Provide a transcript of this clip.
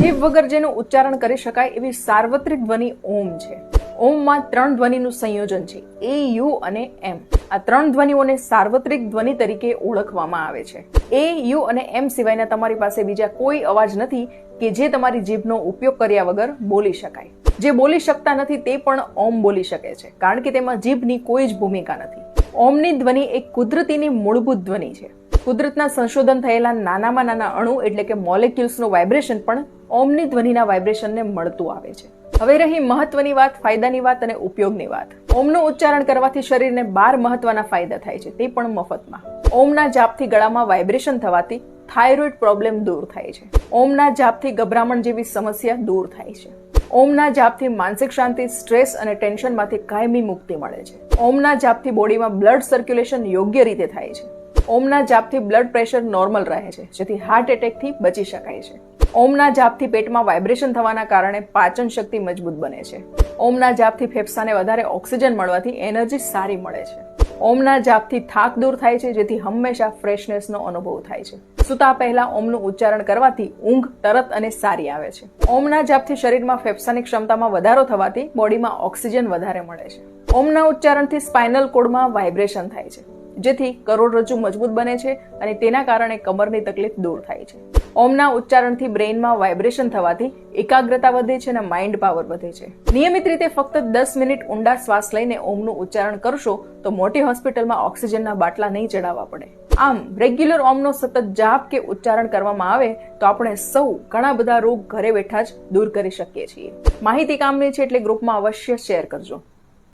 જીભ વગર જેનું ઉચ્ચારણ કરી શકાય એવી સાર્વત્રિક ધ્વનિ ઓમ છે. ઓમમાં 3 ધ્વનિનું સંયોજન છે, એ, યુ અને એમ. આ 3 ધ્વનિઓને સાર્વત્રિક ધ્વનિ તરીકે ઓળખવામાં આવે છે. એ, યુ અને એમ સિવાયના તમારી પાસે બીજા કોઈ અવાજ નથી કે જે તમારી જીભનો ઉપયોગ કર્યા વગર બોલી શકાય. જે બોલી શકતા નથી તે પણ ઓમ બોલી શકે છે, કારણ કે તેમાં જીભની કોઈ જ ભૂમિકા નથી. ઓમની ધ્વનિ એક કુદરતીની મૂળભૂત ધ્વનિ છે. કુદરતના સંશોધન થયેલા નાનામાં નાના અણુ એટલે કે મોલેક્યુલ્સનું વાઇબ્રેશન પણ ઓમની ધ્વનિના વાઇબ્રેશનને મળતું આવે છે. હવે રહી મહત્વની વાત, ફાયદાની વાત અને ઉપયોગની વાત. ઓમનું ઉચ્ચારણ કરવાથી શરીરને 12 મહત્વના ફાયદા થાય છે, તે પણ મફતમાં. ઓમના જાપથી ગળામાં વાઇબ્રેશન થવાથી થાઇરોઇડ પ્રોબ્લેમ દૂર થાય છે. ઓમના જાપથી ગભરામણ જેવી સમસ્યા દૂર થાય છે. ઓમના જાપથી માનસિક શાંતિ, સ્ટ્રેસ અને ટેન્શનમાંથી કાયમી મુક્તિ મળે છે. ઓમના જાપથી બોડીમાં બ્લડ સર્ક્યુલેશન યોગ્ય રીતે થાય છે. ઓમના જાપથી બ્લડ પ્રેશર નોર્મલ રહે છે, જેથી હાર્ટ એટેકથી બચી શકાય છે. ઓમના જાપથી પેટમાં વાઇબ્રેશન થવાના કારણે પાચન શક્તિ મજબૂત બને છે. ઓમના જાપથી ફેફસાને વધારે ઓક્સિજન મળવાથી એનર્જી સારી મળે છે. ઓમના જાપથી થાક દૂર થાય છે, જેથી હંમેશા ફ્રેશનેસનો અનુભવ થાય છે. સૂતા પહેલા ઓમનું ઉચ્ચારણ કરવાથી ઊંઘ તરત અને સારી આવે છે. ઓમના જાપથી શરીરમાં ફેફસાની ક્ષમતામાં વધારો થવાથી બોડીમાં ઓક્સિજન વધારે મળે છે. ઓમના ઉચ્ચારણથી સ્પાઇનલ કોર્ડમાં વાઇબ્રેશન થાય છે, જેથી કરોડરજ્જુ મજબૂત બને છે અને તેના કારણે કમરની તકલીફ દૂર થાય છે. ઓમના ઉચ્ચારણથી બ્રેઇનમાં વાઇબ્રેશન થવાથી એકાગ્રતા વધે છે અને માઇન્ડ પાવર વધે છે. નિયમિત રીતે ફક્ત 10 મિનિટ ઊંડા શ્વાસ લઈને ઓમનું ઉચ્ચારણ કરશો તો મોટી હોસ્પિટલમાં ઓક્સિજનના બાટલા નહીં ચડાવવા પડે. આમ રેગ્યુલર ઓમનો સતત જાપ કે ઉચ્ચારણ કરવામાં આવે તો આપણે સૌ ઘણા બધા રોગ ઘરે બેઠા જ દૂર કરી શકીએ છીએ. માહિતી કામની છે એટલે ગ્રુપમાં અવશ્ય શેર કરજો.